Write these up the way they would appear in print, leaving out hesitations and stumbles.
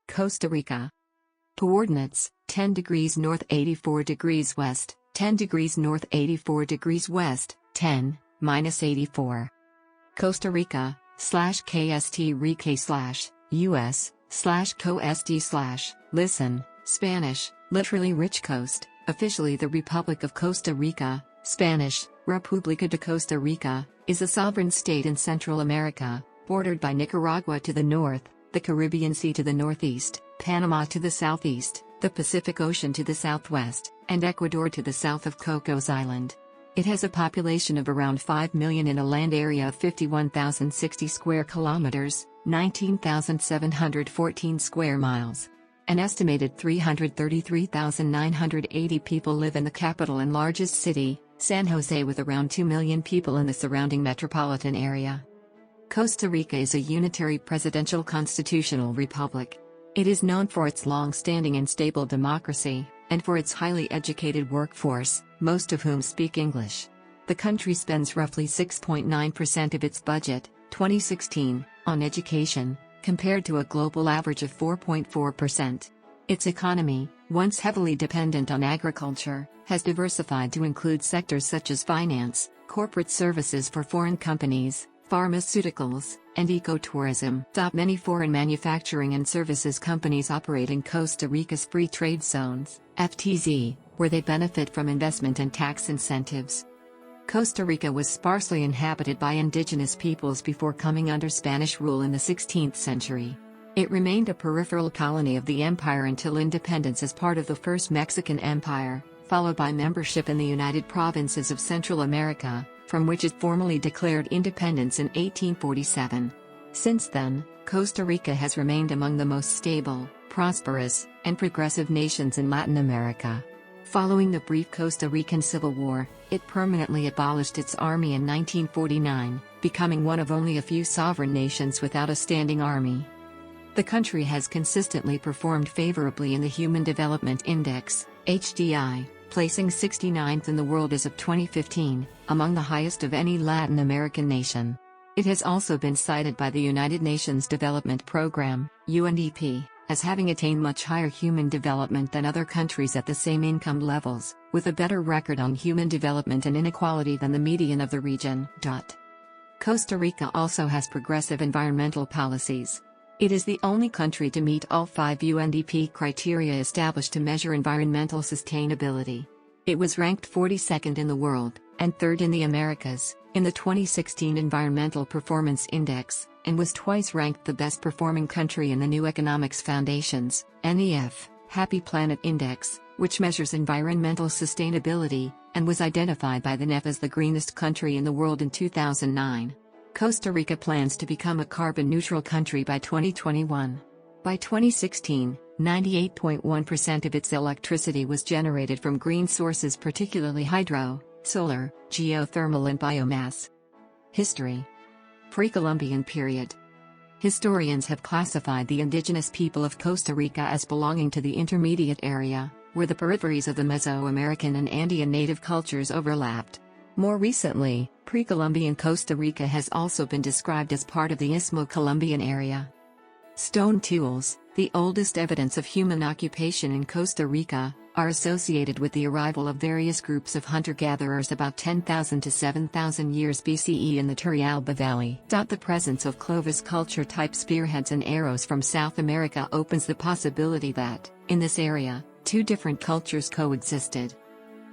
Costa Rica. Coordinates: 10 degrees north 84 degrees west, 10 degrees north 84 degrees west, 10, -84. Costa Rica, /ＫST /rique /US, /Κοʊstə listen, Spanish, literally rich coast, officially the Republic of Costa Rica, Spanish, República de Costa Rica, is a sovereign state in Central America, bordered by Nicaragua to the north, the Caribbean Sea to the northeast, Panama to the southeast, the Pacific Ocean to the southwest, and Ecuador to the south of Cocos Island. It has a population of around 5 million in a land area of 51,060 square kilometers, 19,714 square miles. An estimated 333,980 people live in the capital and largest city, San Jose, with around 2 million people in the surrounding metropolitan area. Costa Rica is a unitary presidential constitutional republic. It is known for its long-standing and stable democracy, and for its highly educated workforce, most of whom speak English. The country spends roughly 6.9% of its budget, 2016, on education, compared to a global average of 4.4%. Its economy, once heavily dependent on agriculture, has diversified to include sectors such as finance, corporate services for foreign companies, pharmaceuticals, and ecotourism. Many foreign manufacturing and services companies operate in Costa Rica's free trade zones, FTZ, where they benefit from investment and tax incentives. Costa Rica was sparsely inhabited by indigenous peoples before coming under Spanish rule in the 16th century. It remained a peripheral colony of the empire until independence as part of the First Mexican Empire, followed by membership in the United Provinces of Central America, from which it formally declared independence in 1847. Since then, Costa Rica has remained among the most stable, prosperous, and progressive nations in Latin America. Following the brief Costa Rican Civil War, it permanently abolished its army in 1949, becoming one of only a few sovereign nations without a standing army. The country has consistently performed favorably in the Human Development Index, HDI, placing 69th in the world as of 2015, among the highest of any Latin American nation. It has also been cited by the United Nations Development Programme, UNDP, as having attained much higher human development than other countries at the same income levels, with a better record on human development and inequality than the median of the region. Costa Rica also has progressive environmental policies. It is the only country to meet all 5 UNDP criteria established to measure environmental sustainability. It was ranked 42nd in the world, and 3rd in the Americas, in the 2016 Environmental Performance Index, and was twice ranked the best performing country in the New Economics Foundation's, NEF, Happy Planet Index, which measures environmental sustainability, and was identified by the NEF as the greenest country in the world in 2009. Costa Rica plans to become a carbon-neutral country by 2021. By 2016, 98.1% of its electricity was generated from green sources, particularly hydro, solar, geothermal and biomass. History. Pre-Columbian period. Historians have classified the indigenous people of Costa Rica as belonging to the intermediate area, where the peripheries of the Mesoamerican and Andean native cultures overlapped. More recently, pre-Columbian Costa Rica has also been described as part of the Istmo-Colombian area. Stone tools, the oldest evidence of human occupation in Costa Rica, are associated with the arrival of various groups of hunter-gatherers about 10,000 to 7,000 years BCE in the Turrialba Valley. The presence of Clovis culture-type spearheads and arrows from South America opens the possibility that, in this area, 2 different cultures coexisted.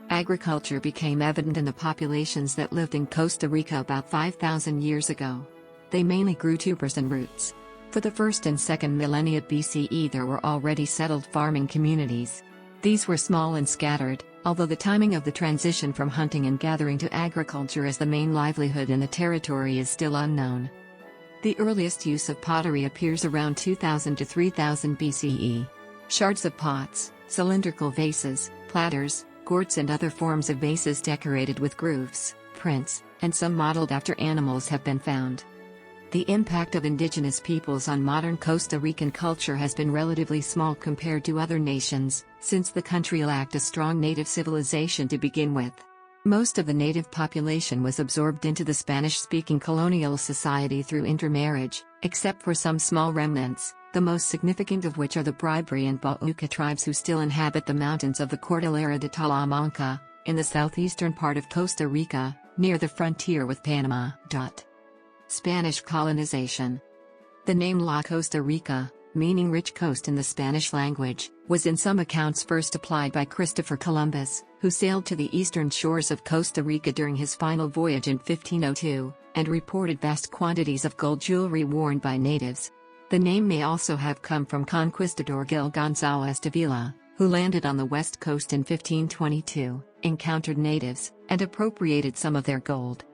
Agriculture became evident in the populations that lived in Costa Rica about 5,000 years ago. They mainly grew tubers and roots. For the 1st and 2nd millennia BCE there were already settled farming communities. These were small and scattered, although the timing of the transition from hunting and gathering to agriculture as the main livelihood in the territory is still unknown. The earliest use of pottery appears around 2000 to 3000 BCE. Shards of pots, cylindrical vases, platters, gourds and other forms of vases decorated with grooves, prints, and some modeled after animals have been found. The impact of indigenous peoples on modern Costa Rican culture has been relatively small compared to other nations, since the country lacked a strong native civilization to begin with. Most of the native population was absorbed into the Spanish-speaking colonial society through intermarriage, except for some small remnants, the most significant of which are the Bribri and Bauca tribes who still inhabit the mountains of the Cordillera de Talamanca, in the southeastern part of Costa Rica, near the frontier with Panama. Spanish colonization. The name La Costa Rica, meaning rich coast in the Spanish language, was in some accounts first applied by Christopher Columbus, who sailed to the eastern shores of Costa Rica during his final voyage in 1502, and reported vast quantities of gold jewelry worn by natives. The name may also have come from conquistador Gil González de Vila, who landed on the west coast in 1522, encountered natives, and appropriated some of their gold.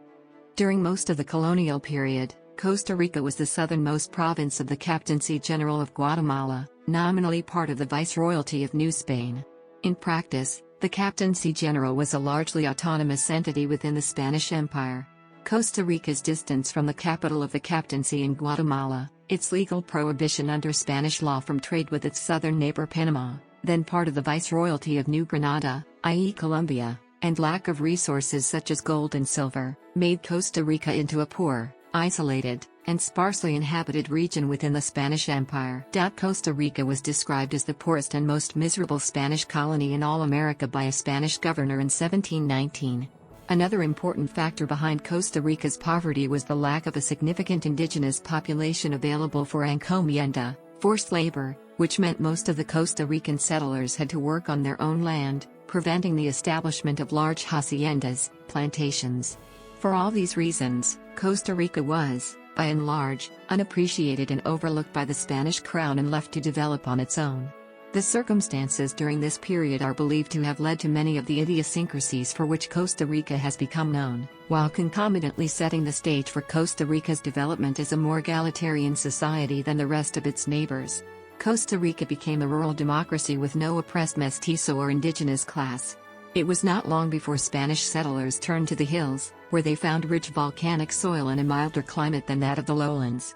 During most of the colonial period, Costa Rica was the southernmost province of the Captaincy General of Guatemala, nominally part of the Viceroyalty of New Spain. In practice, the Captaincy General was a largely autonomous entity within the Spanish Empire. Costa Rica's distance from the capital of the Captaincy in Guatemala, its legal prohibition under Spanish law from trade with its southern neighbor Panama, then part of the Viceroyalty of New Granada, i.e. Colombia, and lack of resources such as gold and silver, made Costa Rica into a poor, isolated, and sparsely inhabited region within the Spanish Empire. Costa Rica was described as the poorest and most miserable Spanish colony in all America by a Spanish governor in 1719. Another important factor behind Costa Rica's poverty was the lack of a significant indigenous population available for encomienda, forced labor, which meant most of the Costa Rican settlers had to work on their own land, preventing the establishment of large haciendas, plantations. For all these reasons, Costa Rica was, by and large, unappreciated and overlooked by the Spanish crown and left to develop on its own. The circumstances during this period are believed to have led to many of the idiosyncrasies for which Costa Rica has become known, while concomitantly setting the stage for Costa Rica's development as a more egalitarian society than the rest of its neighbors. Costa Rica became a rural democracy with no oppressed mestizo or indigenous class. It was not long before Spanish settlers turned to the hills, where they found rich volcanic soil and a milder climate than that of the lowlands.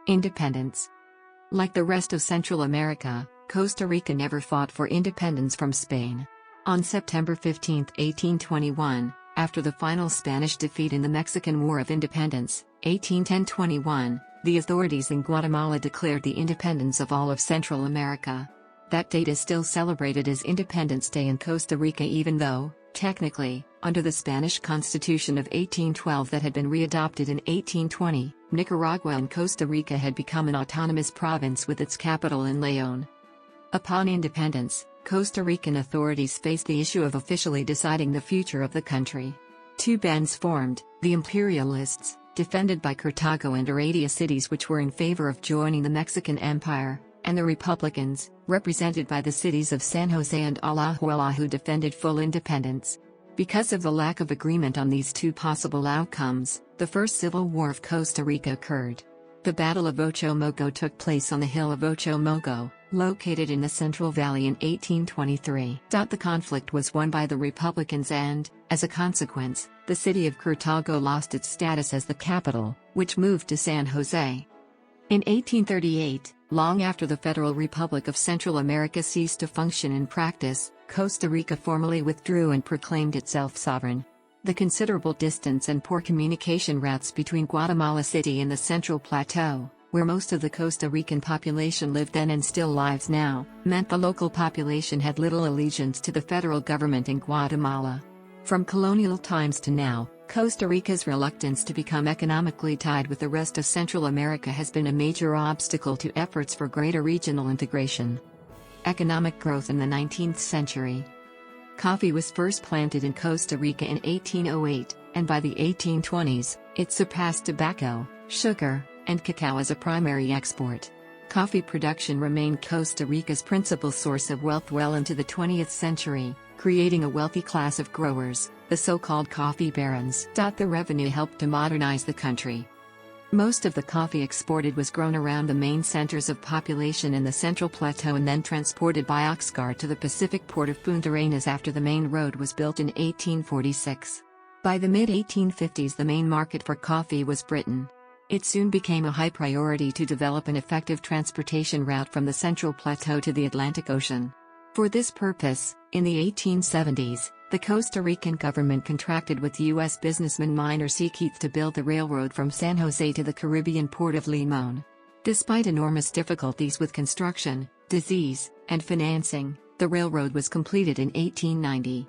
Independence. Like the rest of Central America, Costa Rica never fought for independence from Spain. On September 15, 1821, after the final Spanish defeat in the Mexican War of Independence, 1810-21, the authorities in Guatemala declared the independence of all of Central America. That date is still celebrated as Independence Day in Costa Rica, even though, technically, under the Spanish Constitution of 1812 that had been readopted in 1820, Nicaragua and Costa Rica had become an autonomous province with its capital in León. Upon independence, Costa Rican authorities faced the issue of officially deciding the future of the country. Two bands formed, the Imperialists, defended by Cartago and Heredia cities which were in favor of joining the Mexican Empire, and the Republicans, represented by the cities of San José and Alajuela, who defended full independence. Because of the lack of agreement on these two possible outcomes, the First Civil War of Costa Rica occurred. The Battle of Ochomogo took place on the hill of Ochomogo, located in the Central Valley in 1823. The conflict was won by the Republicans and, as a consequence, the city of Cartago lost its status as the capital, which moved to San José. In 1838, long after the Federal Republic of Central America ceased to function in practice, Costa Rica formally withdrew and proclaimed itself sovereign. The considerable distance and poor communication routes between Guatemala City and the Central Plateau, where most of the Costa Rican population lived then and still lives now, meant the local population had little allegiance to the federal government in Guatemala. From colonial times to now, Costa Rica's reluctance to become economically tied with the rest of Central America has been a major obstacle to efforts for greater regional integration. Economic growth in the 19th century. Coffee was first planted in Costa Rica in 1808, and by the 1820s, it surpassed tobacco, sugar, and cacao as a primary export. Coffee production remained Costa Rica's principal source of wealth well into the 20th century, creating a wealthy class of growers, the so-called coffee barons. The revenue helped to modernize the country. Most of the coffee exported was grown around the main centers of population in the Central Plateau and then transported by oxcar to the Pacific port of Punta Arenas after the main road was built in 1846. By the mid-1850s, the main market for coffee was Britain. It soon became a high priority to develop an effective transportation route from the Central Plateau to the Atlantic Ocean. For this purpose, in the 1870s, the Costa Rican government contracted with U.S. businessman Minor C. Keith to build the railroad from San Jose to the Caribbean port of Limón. Despite enormous difficulties with construction, disease, and financing, the railroad was completed in 1890.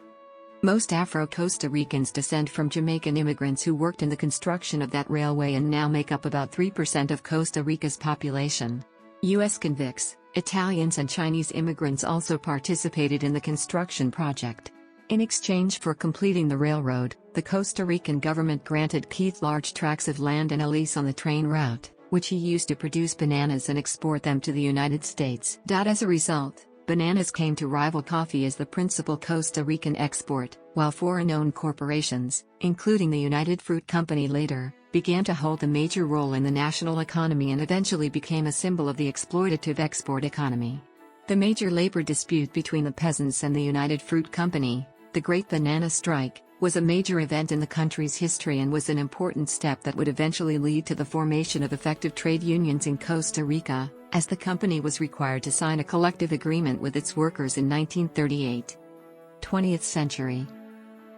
Most Afro-Costa Ricans descend from Jamaican immigrants who worked in the construction of that railway and now make up about 3% of Costa Rica's population. U.S. convicts, Italians and Chinese immigrants also participated in the construction project. In exchange for completing the railroad, the Costa Rican government granted Keith large tracts of land and a lease on the train route, which he used to produce bananas and export them to the United States. As a result, bananas came to rival coffee as the principal Costa Rican export, while foreign-owned corporations, including the United Fruit Company later, began to hold a major role in the national economy and eventually became a symbol of the exploitative export economy. The major labor dispute between the peasants and the United Fruit Company, the Great Banana Strike, was a major event in the country's history and was an important step that would eventually lead to the formation of effective trade unions in Costa Rica, as the company was required to sign a collective agreement with its workers in 1938. 20th century.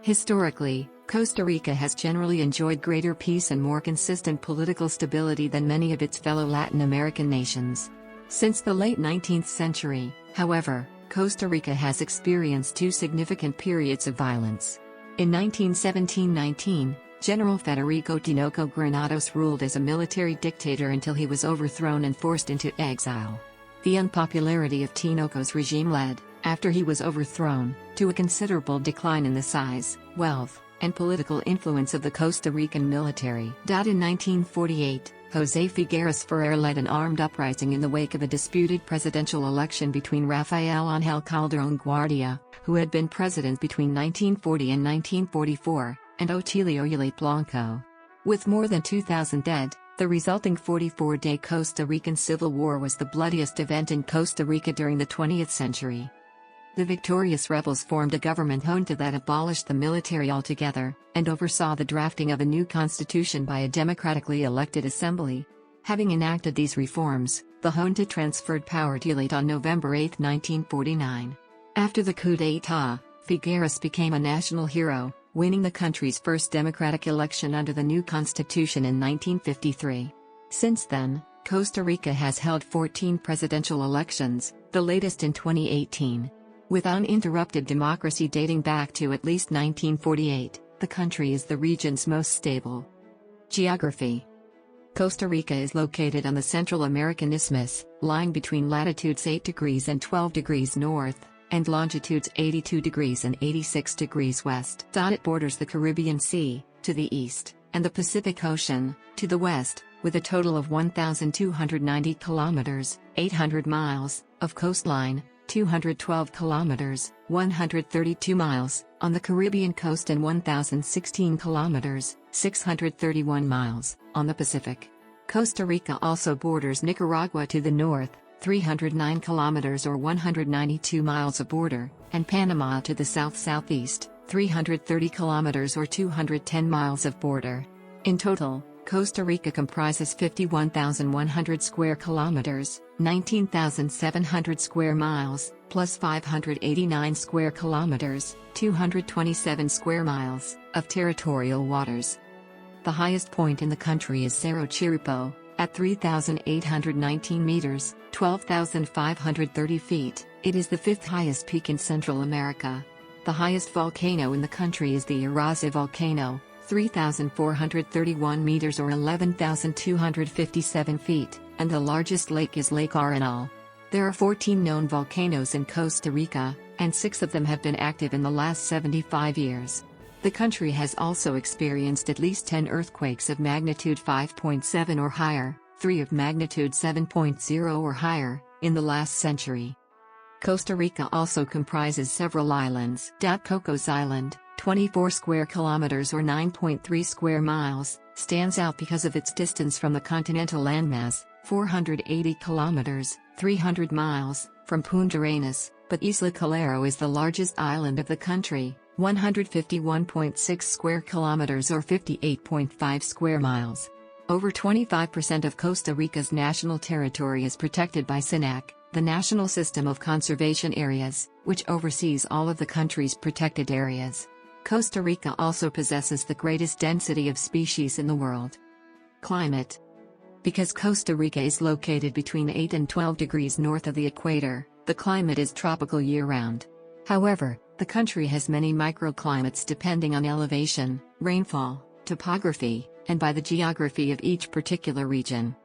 Historically, Costa Rica has generally enjoyed greater peace and more consistent political stability than many of its fellow Latin American nations. Since the late 19th century, however, Costa Rica has experienced two significant periods of violence. In 1917–19, General Federico Tinoco Granados ruled as a military dictator until he was overthrown and forced into exile. The unpopularity of Tinoco's regime led, after he was overthrown, to a considerable decline in the size, wealth, and political influence of the Costa Rican military. In 1948, José Figueres Ferrer led an armed uprising in the wake of a disputed presidential election between Rafael Ángel Calderón Guardia, who had been president between 1940 and 1944, and Otilio Ulate Blanco. With more than 2,000 dead, the resulting 44-day Costa Rican Civil War was the bloodiest event in Costa Rica during the 20th century. The victorious rebels formed a government junta that abolished the military altogether, and oversaw the drafting of a new constitution by a democratically elected assembly. Having enacted these reforms, the junta transferred power to Ulate on November 8, 1949. After the coup d'état, Figueres became a national hero, winning the country's first democratic election under the new constitution in 1953. Since then, Costa Rica has held 14 presidential elections, the latest in 2018. With uninterrupted democracy dating back to at least 1948, the country is the region's most stable. Geography. Costa Rica is located on the Central American Isthmus, lying between latitudes 8 degrees and 12 degrees north, and longitudes 82 degrees and 86 degrees west. It borders the Caribbean Sea, to the east, and the Pacific Ocean, to the west, with a total of 1,290 kilometers, 800 miles, of coastline, 212 kilometers, 132 miles, on the Caribbean coast and 1,016 kilometers, 631 miles, on the Pacific. Costa Rica also borders Nicaragua to the north, 309 kilometers or 192 miles of border, and Panama to the south-southeast, 330 kilometers or 210 miles of border. In total, Costa Rica comprises 51,100 square kilometers, 19,700 square miles, plus 589 square kilometers, 227 square miles, of territorial waters. The highest point in the country is Cerro Chirripó, at 3,819 meters, 12,530 feet. It is the fifth highest peak in Central America. The highest volcano in the country is the Uraza volcano, 3,431 meters or 11,257 feet, and the largest lake is Lake Arenal. There are 14 known volcanoes in Costa Rica, and 6 of them have been active in the last 75 years. The country has also experienced at least 10 earthquakes of magnitude 5.7 or higher, 3 of magnitude 7.0 or higher, in the last century. Costa Rica also comprises several islands. Cocos Island, 24 square kilometers or 9.3 square miles, stands out because of its distance from the continental landmass, 480 kilometers, 300 miles, from Punta Arenas, but Isla Calero is the largest island of the country, 151.6 square kilometers or 58.5 square miles. Over 25% of Costa Rica's national territory is protected by SINAC, the National System of Conservation Areas, which oversees all of the country's protected areas. Costa Rica also possesses the greatest density of species in the world. Climate. Because Costa Rica is located between 8 and 12 degrees north of the equator, the climate is tropical year-round. However, the country has many microclimates depending on elevation, rainfall, topography, and by the geography of each particular region.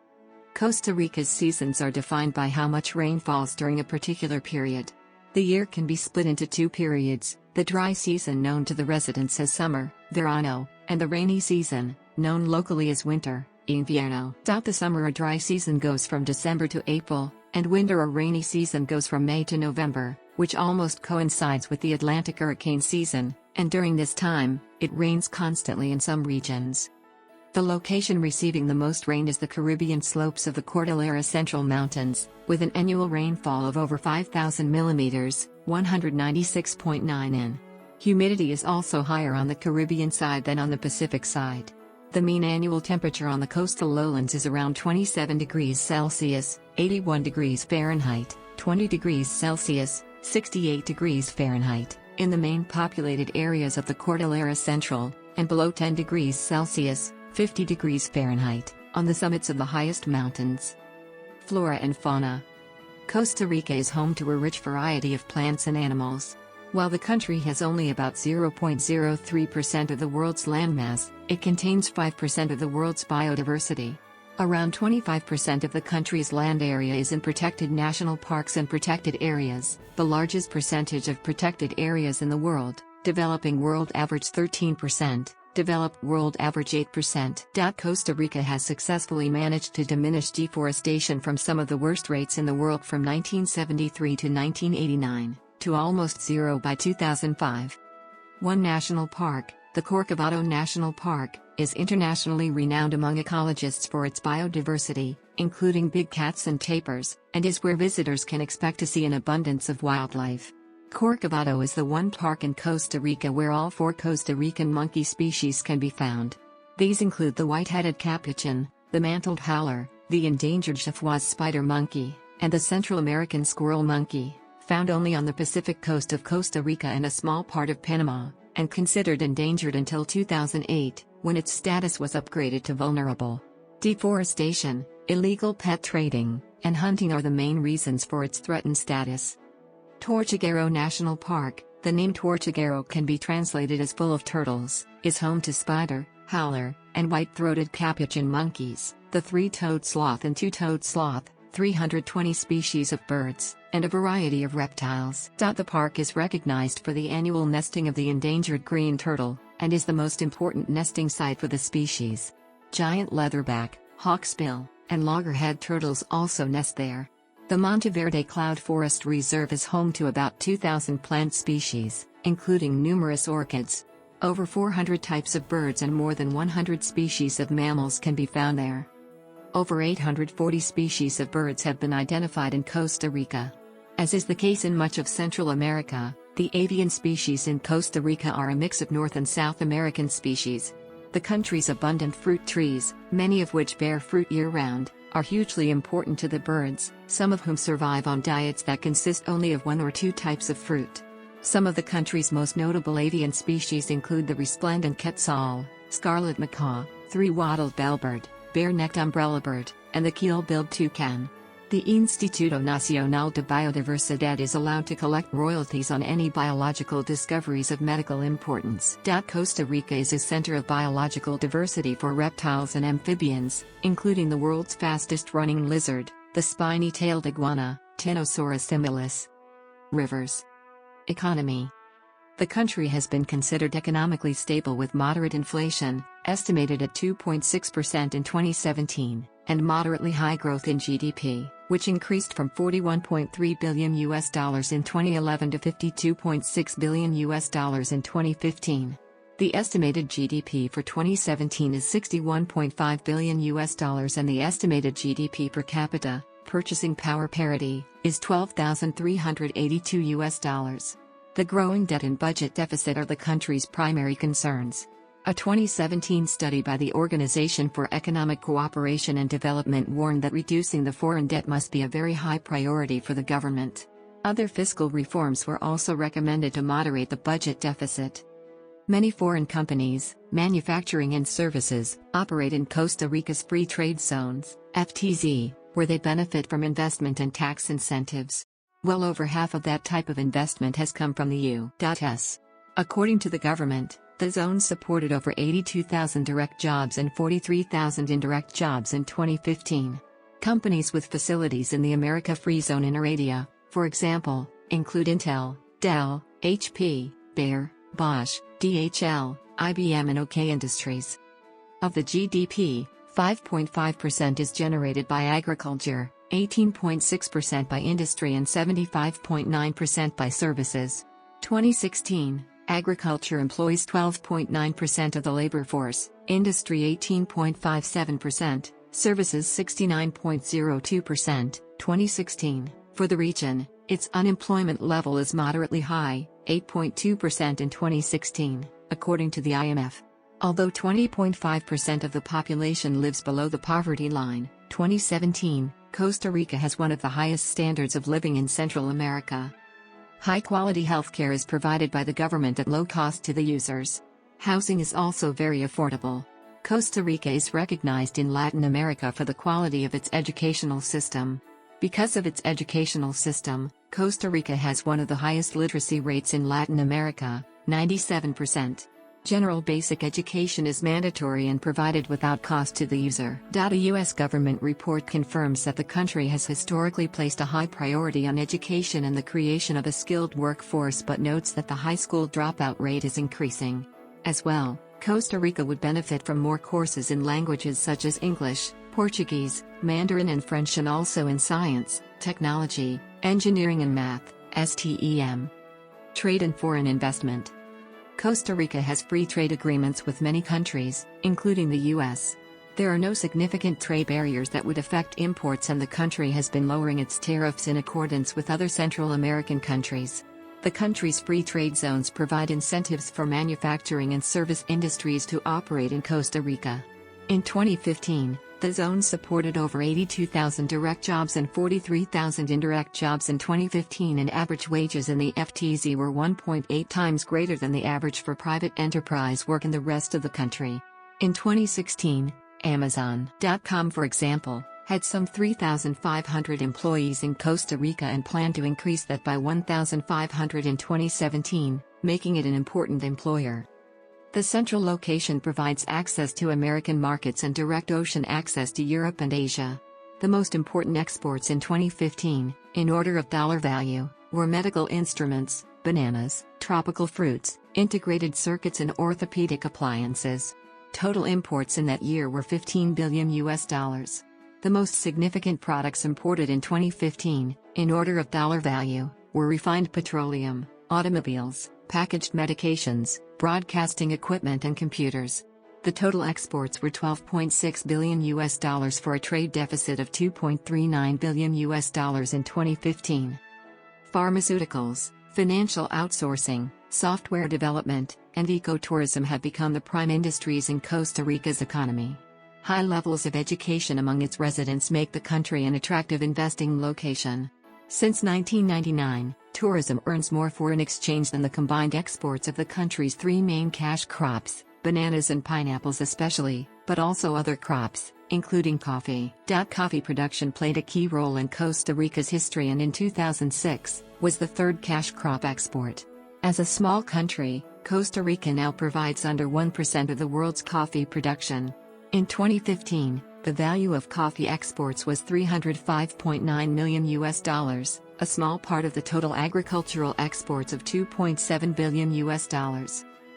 Costa Rica's seasons are defined by how much rain falls during a particular period. The year can be split into two periods, the dry season known to the residents as summer, verano, and the rainy season, known locally as winter, invierno. The summer or dry season goes from December to April, and winter or rainy season goes from May to November, which almost coincides with the Atlantic hurricane season, and during this time, it rains constantly in some regions. The location receiving the most rain is the Caribbean slopes of the Cordillera Central Mountains, with an annual rainfall of over 5,000 millimeters, 196.9 in. Humidity is also higher on the Caribbean side than on the Pacific side. The mean annual temperature on the coastal lowlands is around 27 degrees Celsius, 81 degrees Fahrenheit, 20 degrees Celsius, 68 degrees Fahrenheit, in the main populated areas of the Cordillera Central, and below 10 degrees Celsius, 50 degrees Fahrenheit, on the summits of the highest mountains. Flora and fauna. Costa Rica is home to a rich variety of plants and animals. While the country has only about 0.03% of the world's landmass, it contains 5% of the world's biodiversity. Around 25% of the country's land area is in protected national parks and protected areas, the largest percentage of protected areas in the world. Developing world average 13%. Developed world average 8%. Costa Rica has successfully managed to diminish deforestation from some of the worst rates in the world from 1973 to 1989, to almost zero by 2005. One national park, the Corcovado National Park, is internationally renowned among ecologists for its biodiversity, including big cats and tapirs, and is where visitors can expect to see an abundance of wildlife. Corcovado is the one park in Costa Rica where all 4 Costa Rican monkey species can be found. These include the white-headed capuchin, the mantled howler, the endangered Chafuaz spider monkey, and the Central American squirrel monkey, found only on the Pacific coast of Costa Rica and a small part of Panama, and considered endangered until 2008, when its status was upgraded to vulnerable. Deforestation, illegal pet trading, and hunting are the main reasons for its threatened status. Tortuguero National Park, the name Tortuguero can be translated as full of turtles, is home to spider, howler, and white-throated capuchin monkeys, the 3-toed sloth and 2-toed sloth, 320 species of birds, and a variety of reptiles. The park is recognized for the annual nesting of the endangered green turtle, and is the most important nesting site for the species. Giant leatherback, hawksbill, and loggerhead turtles also nest there. The Monteverde Cloud Forest Reserve is home to about 2,000 plant species, including numerous orchids. Over 400 types of birds and more than 100 species of mammals can be found there. Over 840 species of birds have been identified in Costa Rica. As is the case in much of Central America, the avian species in Costa Rica are a mix of North and South American species. The country's abundant fruit trees, many of which bear fruit year-round, are hugely important to the birds, some of whom survive on diets that consist only of 1 or 2 types of fruit. Some of the country's most notable avian species include the resplendent quetzal, scarlet macaw, 3-wattled bellbird, bare-necked umbrellabird, and the keel-billed toucan. The Instituto Nacional de Biodiversidad is allowed to collect royalties on any biological discoveries of medical importance. Costa Rica is a center of biological diversity for reptiles and amphibians, including the world's fastest-running lizard, the spiny-tailed iguana, Tinosaurus similis. Rivers. Economy. The country has been considered economically stable with moderate inflation, estimated at 2.6% in 2017, and moderately high growth in GDP, which increased from $41.3 billion in 2011 to $52.6 billion in 2015. The estimated GDP for 2017 is $61.5 billion and the estimated GDP per capita, purchasing power parity, is $12,382. The growing debt and budget deficit are the country's primary concerns. A 2017 study by the Organization for Economic Cooperation and Development warned that reducing the foreign debt must be a very high priority for the government. Other fiscal reforms were also recommended to moderate the budget deficit. Many foreign companies, manufacturing and services, operate in Costa Rica's Free Trade Zones, FTZ, where they benefit from investment and tax incentives. Well over half of that type of investment has come from the U.S. According to the government, the zones supported over 82,000 direct jobs and 43,000 indirect jobs in 2015. Companies with facilities in the America Free Zone in area, for example, include Intel, Dell, HP, Bayer, Bosch, DHL, IBM and OK Industries. Of the GDP, 5.5% is generated by agriculture, 18.6% by industry and 75.9% by services. 2016, agriculture employs 12.9% of the labor force, industry 18.57%, services 69.02%. 2016, for the region, its unemployment level is moderately high, 8.2% in 2016, according to the IMF. Although 20.5% of the population lives below the poverty line, 2017, Costa Rica has one of the highest standards of living in Central America. High-quality healthcare is provided by the government at low cost to the users. Housing is also very affordable. Costa Rica is recognized in Latin America for the quality of its educational system. Because of its educational system, Costa Rica has one of the highest literacy rates in Latin America, 97%. General basic education is mandatory and provided without cost to the user. A U.S. government report confirms that the country has historically placed a high priority on education and the creation of a skilled workforce, but notes that the high school dropout rate is increasing. As well, Costa Rica would benefit from more courses in languages such as English, Portuguese, Mandarin and French, and also in science, technology, engineering and math, STEM. Trade and foreign investment. Costa Rica has free trade agreements with many countries, including the U.S. There are no significant trade barriers that would affect imports, and the country has been lowering its tariffs in accordance with other Central American countries. The country's free trade zones provide incentives for manufacturing and service industries to operate in Costa Rica. In 2015, the zone supported over 82,000 direct jobs and 43,000 indirect jobs in 2015, and average wages in the FTZ were 1.8 times greater than the average for private enterprise work in the rest of the country. In 2016, Amazon.com, for example, had some 3,500 employees in Costa Rica and planned to increase that by 1,500 in 2017, making it an important employer. The central location provides access to American markets and direct ocean access to Europe and Asia. The most important exports in 2015, in order of dollar value, were medical instruments, bananas, tropical fruits, integrated circuits and orthopedic appliances. Total imports in that year were $15 billion. The most significant products imported in 2015, in order of dollar value, were refined petroleum, automobiles, packaged medications, broadcasting equipment and computers. The total exports were $12.6 billion for a trade deficit of $2.39 billion in 2015. Pharmaceuticals, financial outsourcing, software development, and ecotourism have become the prime industries in Costa Rica's economy. High levels of education among its residents make the country an attractive investing location. Since 1999, tourism earns more foreign exchange than the combined exports of the country's three main cash crops, bananas and pineapples especially, but also other crops, including coffee. Coffee production played a key role in Costa Rica's history and in 2006, was the third cash crop export. As a small country, Costa Rica now provides under 1% of the world's coffee production. In 2015, the value of coffee exports was $305.9 million, a small part of the total agricultural exports of $2.7 billion.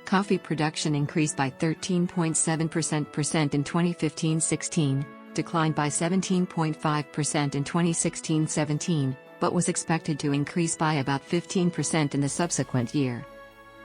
Coffee production increased by 13.7% in 2015-16, declined by 17.5% in 2016-17, but was expected to increase by about 15% in the subsequent year.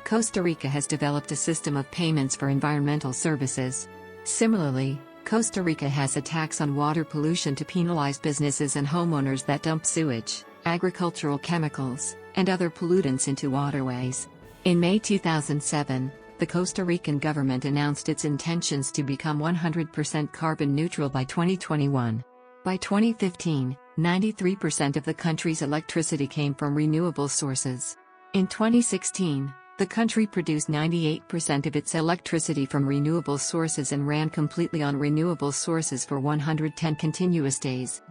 Costa Rica has developed a system of payments for environmental services. Similarly, Costa Rica has a tax on water pollution to penalize businesses and homeowners that dump sewage, agricultural chemicals, and other pollutants into waterways. In May 2007, the Costa Rican government announced its intentions to become 100% carbon neutral by 2021. By 2015, 93% of the country's electricity came from renewable sources. In 2016, The country produced 98% of its electricity from renewable sources and ran completely on renewable sources for 110 continuous days.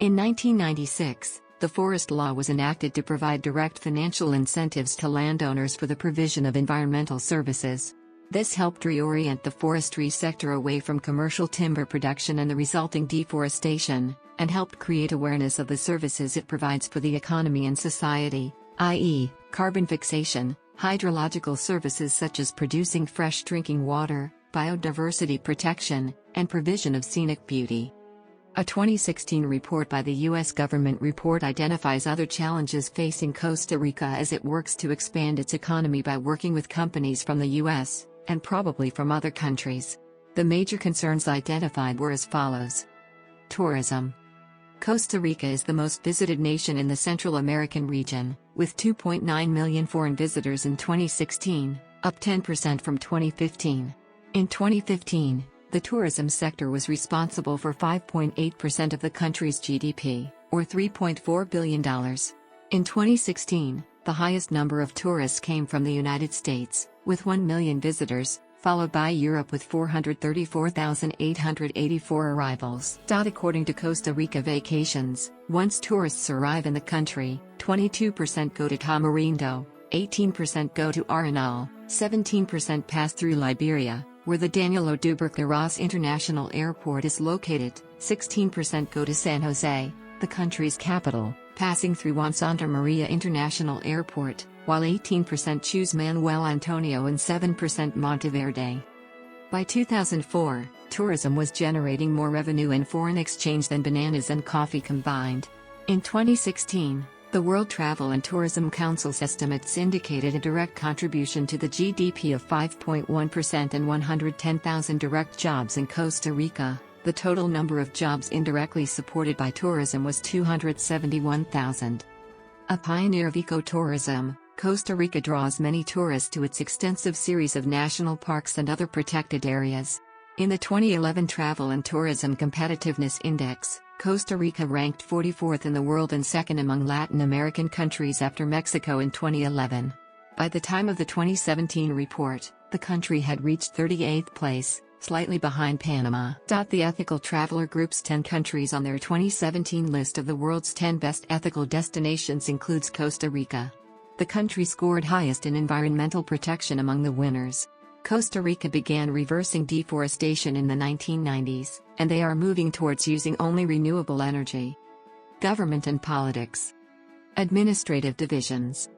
In 1996, the Forest Law was enacted to provide direct financial incentives to landowners for the provision of environmental services. This helped reorient the forestry sector away from commercial timber production and the resulting deforestation, and helped create awareness of the services it provides for the economy and society, i.e., carbon fixation, hydrological services such as producing fresh drinking water, biodiversity protection, and provision of scenic beauty. A 2016 report by the U.S. government report identifies other challenges facing Costa Rica as it works to expand its economy by working with companies from the U.S., and probably from other countries. The major concerns identified were as follows. Tourism. Costa Rica is the most visited nation in the Central American region, with 2.9 million foreign visitors in 2016, up 10% from 2015. In 2015, the tourism sector was responsible for 5.8% of the country's GDP, or $3.4 billion. In 2016, the highest number of tourists came from the United States, with 1 million visitors, followed by Europe with 434,884 arrivals. According to Costa Rica Vacations, once tourists arrive in the country, 22% go to Tamarindo, 18% go to Arenal, 17% pass through Liberia, where the Daniel Oduber Ross International Airport is located, 16% go to San Jose, the country's capital, passing through Juan Santa Maria International Airport, while 18% choose Manuel Antonio and 7% Monteverde. By 2004, tourism was generating more revenue and foreign exchange than bananas and coffee combined. In 2016, the World Travel and Tourism Council's estimates indicated a direct contribution to the GDP of 5.1% and 110,000 direct jobs in Costa Rica. The total number of jobs indirectly supported by tourism was 271,000. A pioneer of ecotourism, Costa Rica draws many tourists to its extensive series of national parks and other protected areas. In the 2011 Travel and Tourism Competitiveness Index, Costa Rica ranked 44th in the world and second among Latin American countries after Mexico in 2011. By the time of the 2017 report, the country had reached 38th place, slightly behind Panama. The Ethical Traveler Group's 10 countries on their 2017 list of the world's 10 best ethical destinations includes Costa Rica. The country scored highest in environmental protection among the winners. Costa Rica began reversing deforestation in the 1990s, and they are moving towards using only renewable energy. Government and politics. Administrative divisions.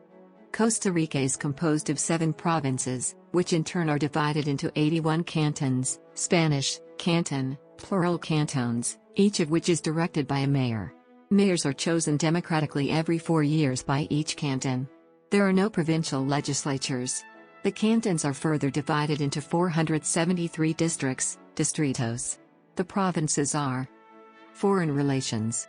Costa Rica is composed of 7 provinces, which in turn are divided into 81 cantons, Spanish, canton, plural cantons, each of which is directed by a mayor. Mayors are chosen democratically every 4 years by each canton. There are no provincial legislatures. The cantons are further divided into 473 districts, distritos. The provinces are. Foreign relations.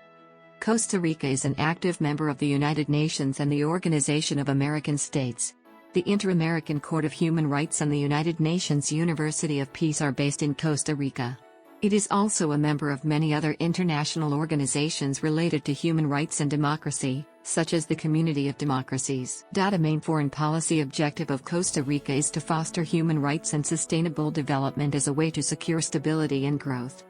Costa Rica is an active member of the United Nations and the Organization of American States. The Inter-American Court of Human Rights and the United Nations University of Peace are based in Costa Rica. It is also a member of many other international organizations related to human rights and democracy, such as the Community of Democracies. A main foreign policy objective of Costa Rica is to foster human rights and sustainable development as a way to secure stability and growth.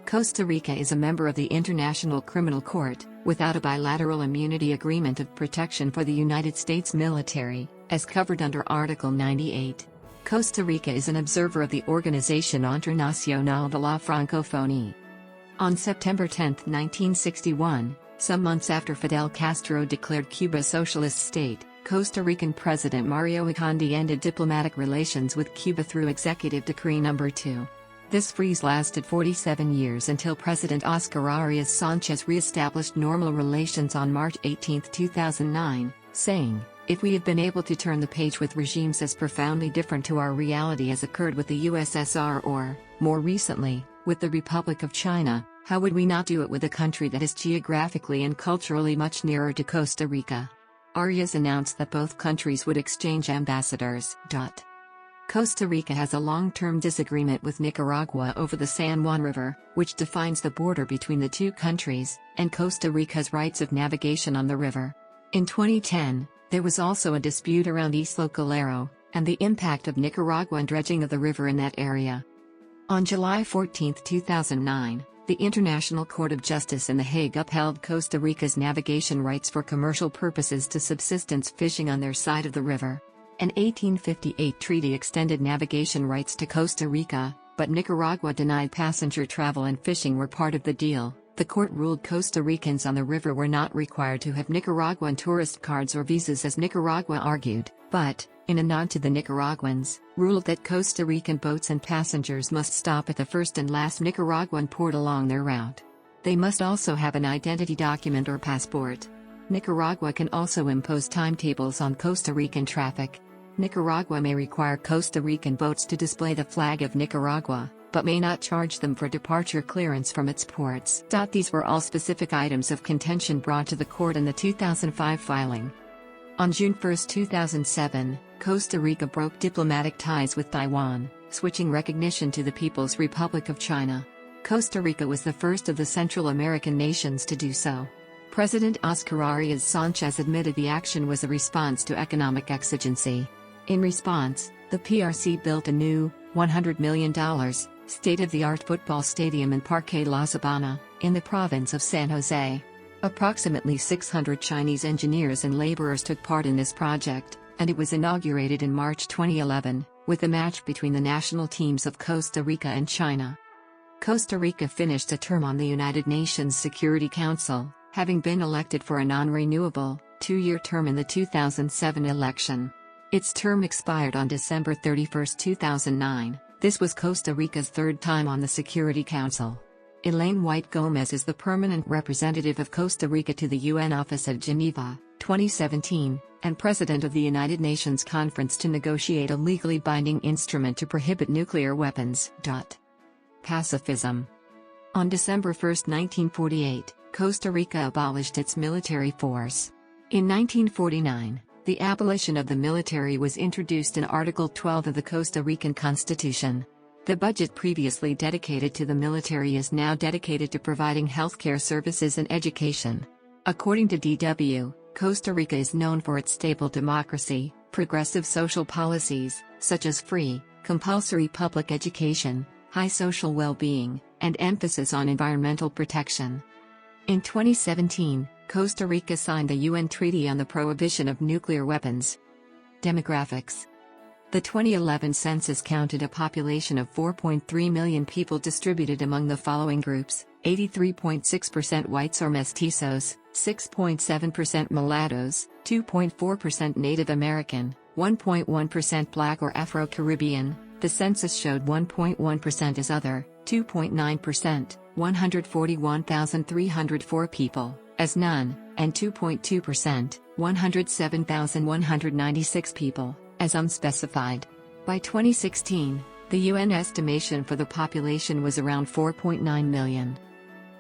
Costa Rica is a member of the International Criminal Court, without a bilateral immunity agreement of protection for the United States military, as covered under Article 98. Costa Rica is an observer of the Organisation Internationale de la Francophonie. On September 10, 1961, some months after Fidel Castro declared Cuba a socialist state, Costa Rican President Mario Ikondi ended diplomatic relations with Cuba through Executive Decree No. 2. This freeze lasted 47 years until President Oscar Arias Sanchez re-established normal relations on March 18, 2009, saying, "If we have been able to turn the page with regimes as profoundly different to our reality as occurred with the USSR or, more recently, with the Republic of China, how would we not do it with a country that is geographically and culturally much nearer to Costa Rica?" Arias announced that both countries would exchange ambassadors. Costa Rica has a long-term disagreement with Nicaragua over the San Juan River, which defines the border between the two countries, and Costa Rica's rights of navigation on the river. In 2010, There was also a dispute around Isla Calero, and the impact of Nicaraguan dredging of the river in that area. On July 14, 2009, the International Court of Justice in The Hague upheld Costa Rica's navigation rights for commercial purposes to subsistence fishing on their side of the river. An 1858 treaty extended navigation rights to Costa Rica, but Nicaragua denied passenger travel and fishing were part of the deal. The court ruled Costa Ricans on the river were not required to have Nicaraguan tourist cards or visas as Nicaragua argued, but, in a nod to the Nicaraguans, ruled that Costa Rican boats and passengers must stop at the first and last Nicaraguan port along their route. They must also have an identity document or passport. Nicaragua can also impose timetables on Costa Rican traffic. Nicaragua may require Costa Rican boats to display the flag of Nicaragua, but may not charge them for departure clearance from its ports. These were all specific items of contention brought to the court in the 2005 filing. On June 1, 2007, Costa Rica broke diplomatic ties with Taiwan, switching recognition to the People's Republic of China. Costa Rica was the first of the Central American nations to do so. President Oscar Arias Sanchez admitted the action was a response to economic exigency. In response, the PRC built a new, $100 million, state-of-the-art football stadium in Parque La Sabana, in the province of San Jose. Approximately 600 Chinese engineers and laborers took part in this project, and it was inaugurated in March 2011, with a match between the national teams of Costa Rica and China. Costa Rica finished a term on the United Nations Security Council, having been elected for a non-renewable, two-year term in the 2007 election. Its term expired on December 31, 2009. This was Costa Rica's third time on the Security Council. Elaine White Gomez is the permanent representative of Costa Rica to the UN office at Geneva, 2017, and president of the United Nations Conference to negotiate a legally binding instrument to prohibit nuclear weapons. Pacifism. On December 1, 1948, Costa Rica abolished its military force. In 1949, the abolition of the military was introduced in Article 12 of the Costa Rican Constitution. The budget previously dedicated to the military is now dedicated to providing healthcare services and education. According to DW, Costa Rica is known for its stable democracy, progressive social policies, such as free, compulsory public education, high social well-being, and emphasis on environmental protection. In 2017, Costa Rica signed the UN Treaty on the Prohibition of Nuclear Weapons. Demographics. The 2011 census counted a population of 4.3 million people distributed among the following groups: 83.6% whites or mestizos, 6.7% mulattoes, 2.4% Native American, 1.1% Black or Afro-Caribbean. The census showed 1.1% as other, 2.9%, 141,304 people, as none, and 2.2%, 107,196 people, as unspecified. By 2016, the UN estimation for the population was around 4.9 million.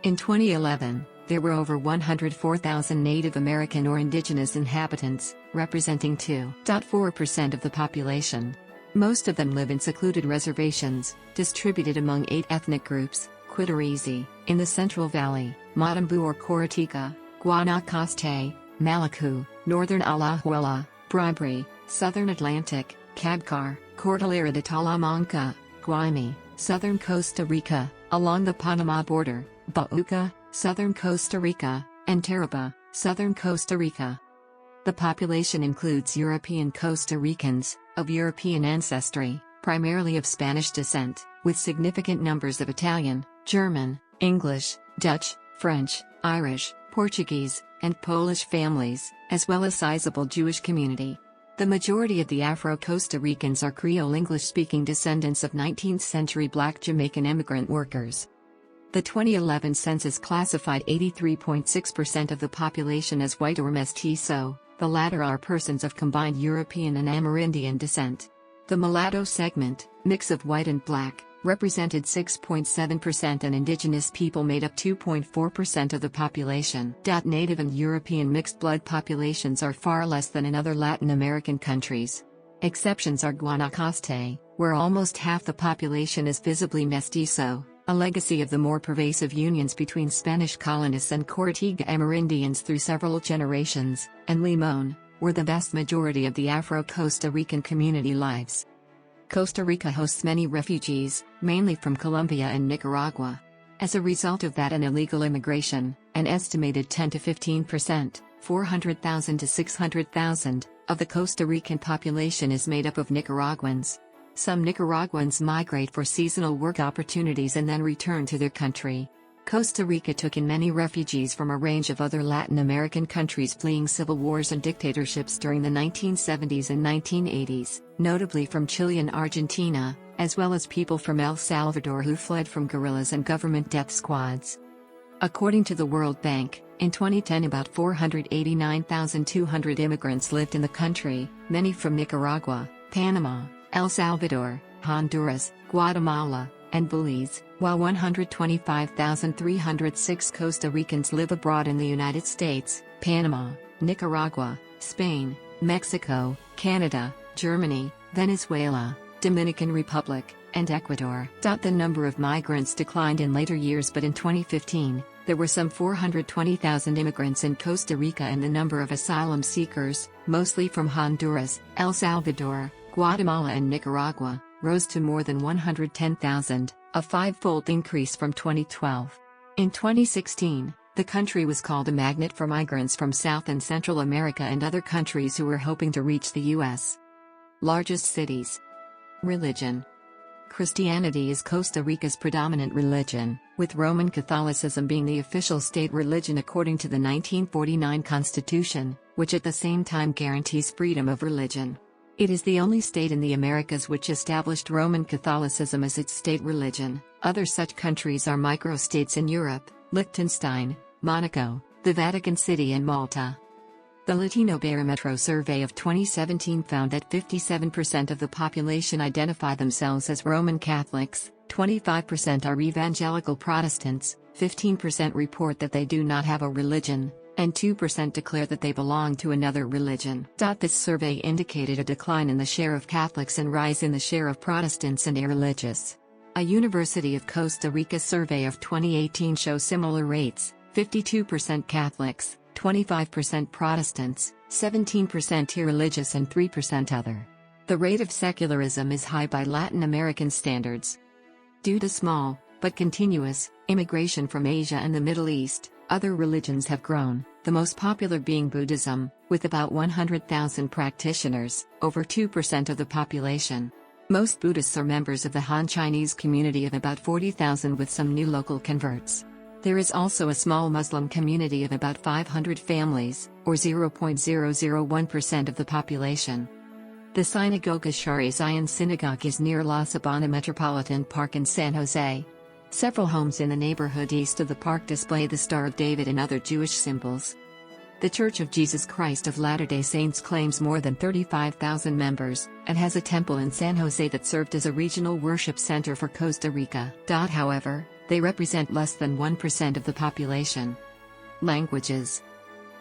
In 2011, there were over 104,000 Native American or indigenous inhabitants, representing 2.4% of the population. Most of them live in secluded reservations, distributed among 8 ethnic groups: Quitorizi, in the Central Valley, Matambu or Coritica, Guanacaste, Malacu, Northern Alajuela, Bribri, Southern Atlantic, Cabcar, Cordillera de Talamanca, Guaymi, Southern Costa Rica, along the Panama border, Bauca, Southern Costa Rica, and Taraba, Southern Costa Rica. The population includes European Costa Ricans, of European ancestry, primarily of Spanish descent, with significant numbers of Italian, German, English, Dutch, French, Irish, Portuguese, and Polish families, as well as sizable Jewish community. The majority of the Afro-Costa Ricans are Creole English-speaking descendants of 19th-century Black Jamaican immigrant workers. The 2011 census classified 83.6% of the population as white or mestizo. The latter are persons of combined European and Amerindian descent. The mulatto segment, mix of white and black, represented 6.7% and indigenous people made up 2.4% of the population. Native and European mixed blood populations are far less than in other Latin American countries. Exceptions are Guanacaste, where almost half the population is visibly mestizo, a legacy of the more pervasive unions between Spanish colonists and Coritica Amerindians through several generations, and Limón, where the vast majority of the Afro-Costa Rican community lives. Costa Rica hosts many refugees, mainly from Colombia and Nicaragua. As a result of that and illegal immigration, an estimated 10 to 15%, 400,000 to 600,000, of the Costa Rican population is made up of Nicaraguans. Some Nicaraguans migrate for seasonal work opportunities and then return to their country. Costa Rica took in many refugees from a range of other Latin American countries fleeing civil wars and dictatorships during the 1970s and 1980s, notably from Chile and Argentina, as well as people from El Salvador who fled from guerrillas and government death squads. According to the World Bank, in 2010 about 489,200 immigrants lived in the country, many from Nicaragua, Panama, El Salvador, Honduras, Guatemala, and Belize, while 125,306 Costa Ricans live abroad in the United States, Panama, Nicaragua, Spain, Mexico, Canada, Germany, Venezuela, Dominican Republic, and Ecuador. The number of migrants declined in later years, but in 2015, there were some 420,000 immigrants in Costa Rica, and the number of asylum seekers, mostly from Honduras, El Salvador, Guatemala and Nicaragua, rose to more than 110,000, a five-fold increase from 2012. In 2016, the country was called a magnet for migrants from South and Central America and other countries who were hoping to reach the U.S. Largest cities. Religion. Christianity is Costa Rica's predominant religion, with Roman Catholicism being the official state religion according to the 1949 Constitution, which at the same time guarantees freedom of religion. It is the only state in the Americas which established Roman Catholicism as its state religion. Other such countries are microstates in Europe: Liechtenstein, Monaco, the Vatican City and Malta. The Latino Barometro survey of 2017 found that 57% of the population identify themselves as Roman Catholics, 25% are evangelical Protestants, 15% report that they do not have a religion, and 2% declare that they belong to another religion. This survey indicated a decline in the share of Catholics and rise in the share of Protestants and irreligious. A University of Costa Rica survey of 2018 shows similar rates: 52% Catholics, 25% Protestants, 17% irreligious and 3% other. The rate of secularism is high by Latin American standards. Due to small, but continuous, immigration from Asia and the Middle East, other religions have grown, the most popular being Buddhism, with about 100,000 practitioners, over 2% of the population. Most Buddhists are members of the Han Chinese community of about 40,000 with some new local converts. There is also a small Muslim community of about 500 families, or 0.001% of the population. The Sinagoga Shari Zion Synagogue is near La Sabana Metropolitan Park in San Jose. Several homes in the neighborhood east of the park display the Star of David and other Jewish symbols. The Church of Jesus Christ of Latter-day Saints claims more than 35,000 members, and has a temple in San Jose that served as a regional worship center for Costa Rica. However, they represent less than 1% of the population. Languages.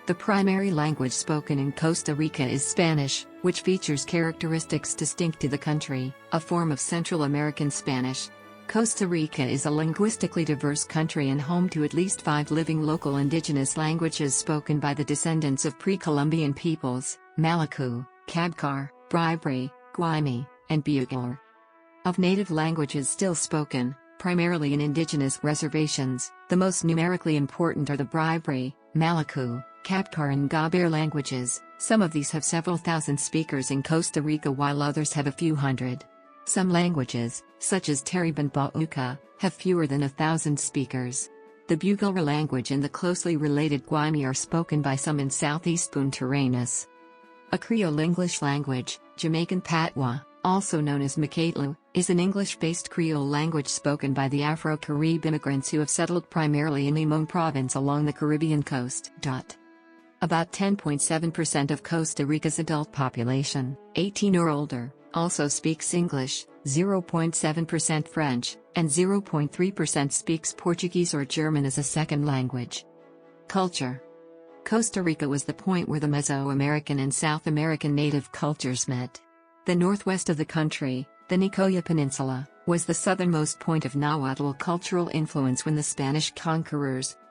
The primary language spoken in Costa Rica is Spanish, which features characteristics distinct to the country, a form of Central American Spanish. Costa Rica is a linguistically diverse country and home to at least 5 living local indigenous languages spoken by the descendants of pre-Columbian peoples: Malacu, Cabcar, Bribri, Guaymi, and Bugler. Of native languages still spoken, primarily in indigenous reservations, the most numerically important are the Bribri, Malacu, Cabcar and Gaber languages. Some of these have several thousand speakers in Costa Rica while others have a few hundred. Some languages, such as Taribán-Bauca, have fewer than 1,000 speakers. The Bugler language and the closely related Guaymi are spoken by some in southeast Punta Arenas. A Creole English language, Jamaican Patois, also known as Makatlu, is an English-based Creole language spoken by the Afro-Carib immigrants who have settled primarily in Limon Province along the Caribbean coast. About 10.7% of Costa Rica's adult population, 18 or older, also speaks English, 0.7% French, and 0.3% speaks Portuguese or German as a second language. Culture. Costa Rica was the point where the Mesoamerican and South American native cultures met. The northwest of the country, the Nicoya Peninsula, was the southernmost point of Nahuatl cultural influence when the Spanish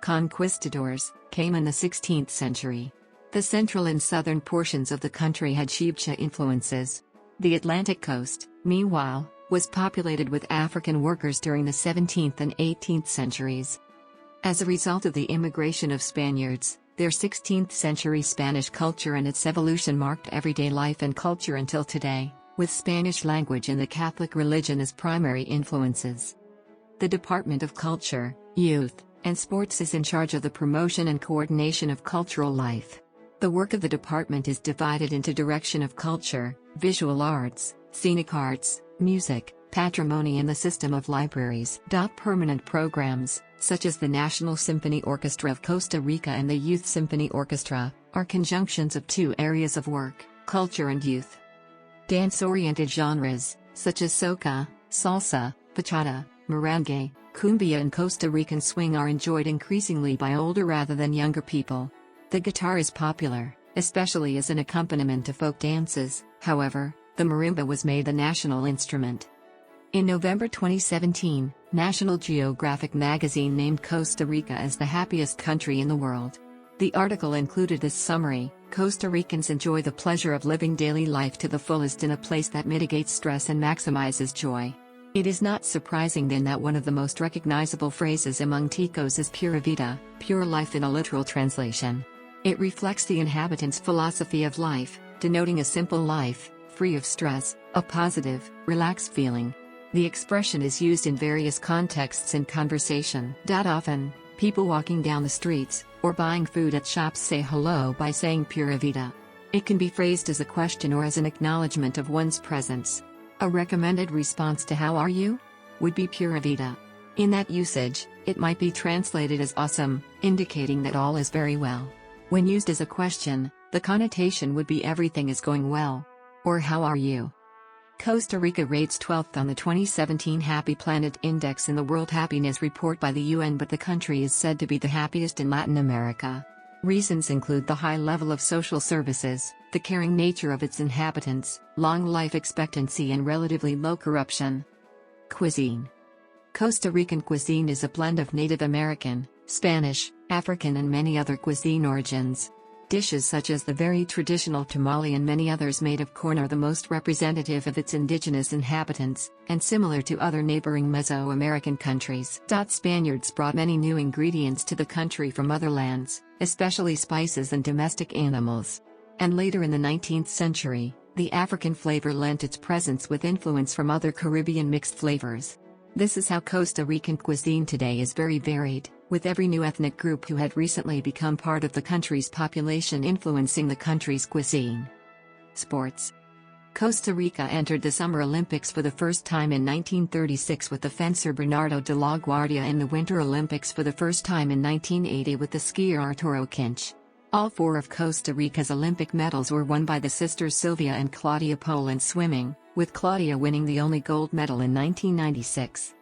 conquistadors, came in the 16th century. The central and southern portions of the country had ʻkʒstə influences. The Atlantic coast, meanwhile, was populated with African workers during the 17th and 18th centuries. As a result of the immigration of Spaniards, their 16th-century Spanish culture and its evolution marked everyday life and culture until today, with Spanish language and the Catholic religion as primary influences. The Department of Culture, Youth, and Sports is in charge of the promotion and coordination of cultural life. The work of the department is divided into direction of culture, visual arts, scenic arts, music, patrimony and the system of libraries. Permanent programs, such as the National Symphony Orchestra of Costa Rica and the Youth Symphony Orchestra, are conjunctions of two areas of work, culture and youth. Dance-oriented genres, such as soca, salsa, bachata, merengue, cumbia and Costa Rican swing are enjoyed increasingly by older rather than younger people. The guitar is popular, especially as an accompaniment to folk dances. However, the marimba was made the national instrument. In November 2017, National Geographic magazine named Costa Rica as the happiest country in the world. The article included this summary: Costa Ricans enjoy the pleasure of living daily life to the fullest in a place that mitigates stress and maximizes joy. It is not surprising then that one of the most recognizable phrases among Ticos is pura vida, pure life in a literal translation. It reflects the inhabitants' philosophy of life, denoting a simple life, free of stress, a positive, relaxed feeling. The expression is used in various contexts in conversation. Often, people walking down the streets, or buying food at shops say hello by saying pura vida. It can be phrased as a question or as an acknowledgement of one's presence. A recommended response to "how are you?" would be pura vida. In that usage, it might be translated as awesome, indicating that all is very well. When used as a question, the connotation would be everything is going well. Or how are you? Costa Rica rates 12th on the 2017 Happy Planet Index in the World Happiness Report by the UN, but the country is said to be the happiest in Latin America. Reasons include the high level of social services, the caring nature of its inhabitants, long life expectancy and relatively low corruption. Cuisine. Costa Rican cuisine is a blend of Native American, Spanish, African and many other cuisine origins. Dishes such as the very traditional tamale and many others made of corn are the most representative of its indigenous inhabitants, and similar to other neighboring Mesoamerican countries. Spaniards brought many new ingredients to the country from other lands, especially spices and domestic animals. And later in the 19th century, the African flavor lent its presence with influence from other Caribbean mixed flavors. This is how Costa Rican cuisine today is very varied, with every new ethnic group who had recently become part of the country's population influencing the country's cuisine. Sports. Costa Rica entered the Summer Olympics for the first time in 1936 with the fencer Bernardo de la Guardia and the Winter Olympics for the first time in 1980 with the skier Arturo Kinch. All four of Costa Rica's Olympic medals were won by the sisters Sylvia and Claudia Pole in swimming, with Claudia winning the only gold medal in 1996.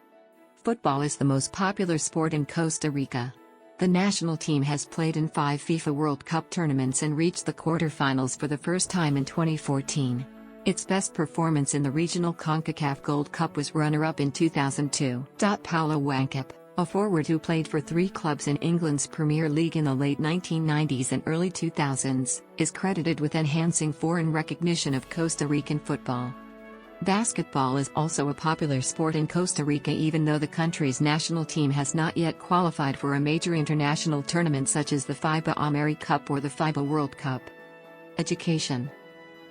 Football is the most popular sport in Costa Rica. The national team has played in 5 FIFA World Cup tournaments and reached the quarterfinals for the first time in 2014. Its best performance in the regional CONCACAF Gold Cup was runner-up in 2002. Paulo Wankip, a forward who played for 3 clubs in England's Premier League in the late 1990s and early 2000s, is credited with enhancing foreign recognition of Costa Rican football. Basketball is also a popular sport in Costa Rica, even though the country's national team has not yet qualified for a major international tournament such as the FIBA AmeriCup or the FIBA World Cup. Education.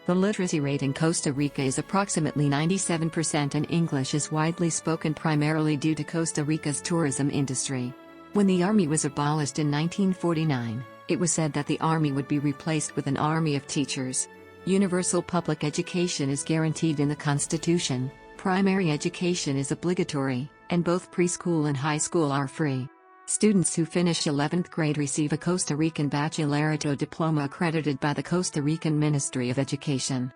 The literacy rate in Costa Rica is approximately 97% and English is widely spoken primarily due to Costa Rica's tourism industry. When the army was abolished in 1949, it was said that the army would be replaced with an army of teachers. Universal public education is guaranteed in the Constitution, primary education is obligatory, and both preschool and high school are free. Students who finish 11th grade receive a Costa Rican Bachillerato diploma accredited by the Costa Rican Ministry of Education.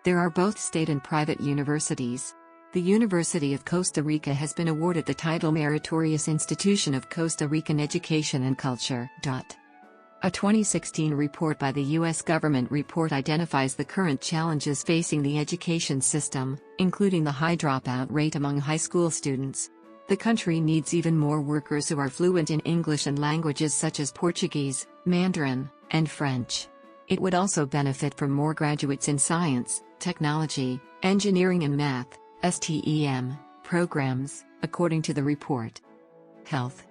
There are both state and private universities. The University of Costa Rica has been awarded the title Meritorious Institution of Costa Rican Education and Culture. A 2016 report by the U.S. government report identifies the current challenges facing the education system, including the high dropout rate among high school students. The country needs even more workers who are fluent in English and languages such as Portuguese, Mandarin, and French. It would also benefit from more graduates in science, technology, engineering and math, STEM, programs, according to the report. Health.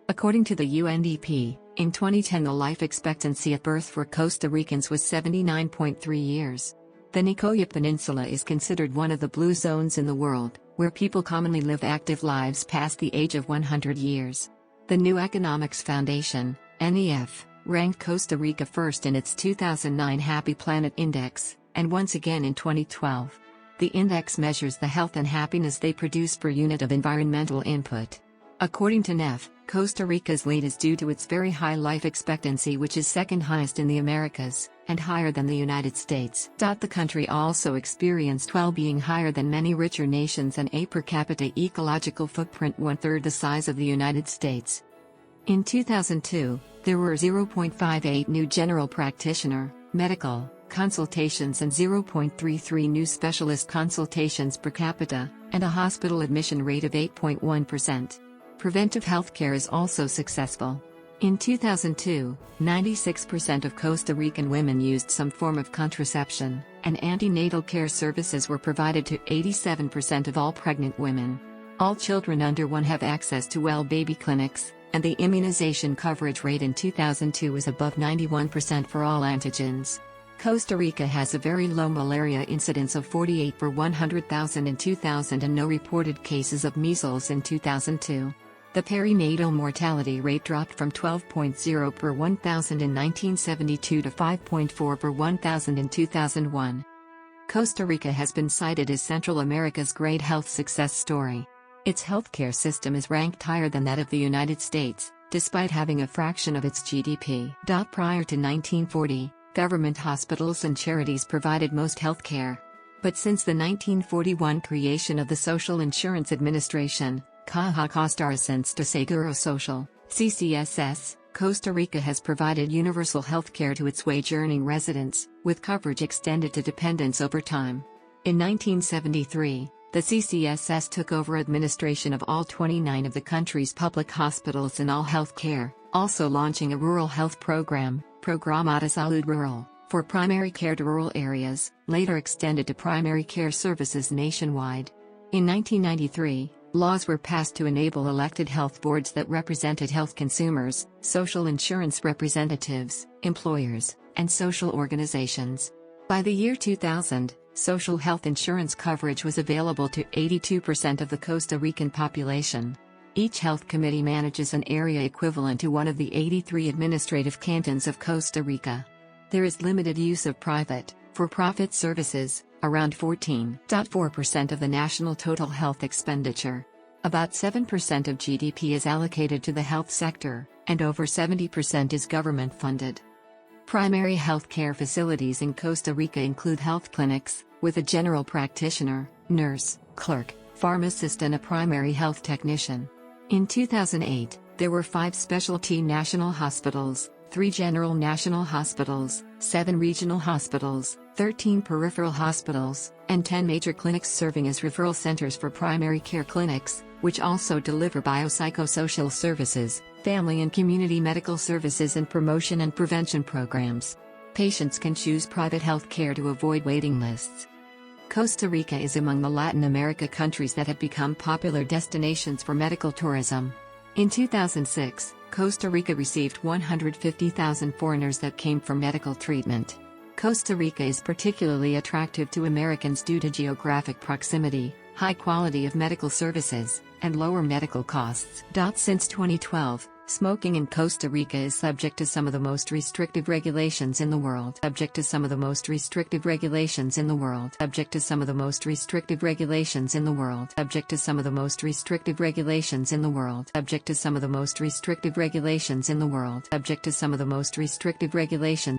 According to the UNDP, in 2010 the life expectancy at birth for Costa Ricans was 79.3 years. The Nicoya Peninsula is considered one of the blue zones in the world, where people commonly live active lives past the age of 100 years. The New Economics Foundation, NEF, ranked Costa Rica first in its 2009 Happy Planet Index, and once again in 2012. The index measures the health and happiness they produce per unit of environmental input. According to NEF, Costa Rica's lead is due to its very high life expectancy, which is second highest in the Americas, and higher than the United States. The country also experienced well-being higher than many richer nations and a per capita ecological footprint one-third the size of the United States. In 2002, there were 0.58 new general practitioner, medical, consultations and 0.33 new specialist consultations per capita, and a hospital admission rate of 8.1%. Preventive healthcare is also successful. In 2002, 96% of Costa Rican women used some form of contraception, and antenatal care services were provided to 87% of all pregnant women. All children under 1 have access to well baby clinics, and the immunization coverage rate in 2002 was above 91% for all antigens. Costa Rica has a very low malaria incidence of 48 per 100,000 in 2000 and no reported cases of measles in 2002. The perinatal mortality rate dropped from 12.0 per 1,000 in 1972 to 5.4 per 1,000 in 2001. Costa Rica has been cited as Central America's great health success story. Its healthcare system is ranked higher than that of the United States, despite having a fraction of its GDP. Prior to 1940, government hospitals and charities provided most healthcare. But since the 1941 creation of the Social Insurance Administration, Caja Costarricense de Seguro Social, CCSS, Costa Rica has provided universal healthcare to its wage-earning residents, with coverage extended to dependents over time. In 1973, the CCSS took over administration of all 29 of the country's public hospitals and all health care, also launching a rural health program, Programa de Salud Rural, for primary care to rural areas, later extended to primary care services nationwide. In 1993, laws were passed to enable elected health boards that represented health consumers, social insurance representatives, employers, and social organizations. By the year 2000, social health insurance coverage was available to 82% of the Costa Rican population. Each health committee manages an area equivalent to one of the 83 administrative cantons of Costa Rica. There is limited use of private, for-profit services, around 14.4% of the national total health expenditure. About 7% of GDP is allocated to the health sector, and over 70% is government-funded. Primary health care facilities in Costa Rica include health clinics, with a general practitioner, nurse, clerk, pharmacist and a primary health technician. In 2008, there were 5 specialty national hospitals, 3 general national hospitals, 7 regional hospitals, 13 peripheral hospitals, and 10 major clinics serving as referral centers for primary care clinics, which also deliver biopsychosocial services, family and community medical services and promotion and prevention programs. Patients can choose private health care to avoid waiting lists. Costa Rica is among the Latin America countries that have become popular destinations for medical tourism. In 2006, Costa Rica received 150,000 foreigners that came for medical treatment. Costa Rica is particularly attractive to Americans due to geographic proximity, high quality of medical services, and lower medical costs. Since 2012, smoking in Costa Rica is subject to some of the most restrictive regulations in the world. Subject to some of the most restrictive regulations in the world. Subject to some of the most restrictive regulations in the world. Subject to some of the most restrictive regulations in the world. Subject to some of the most restrictive regulations in the world. Subject to some of the most restrictive regulations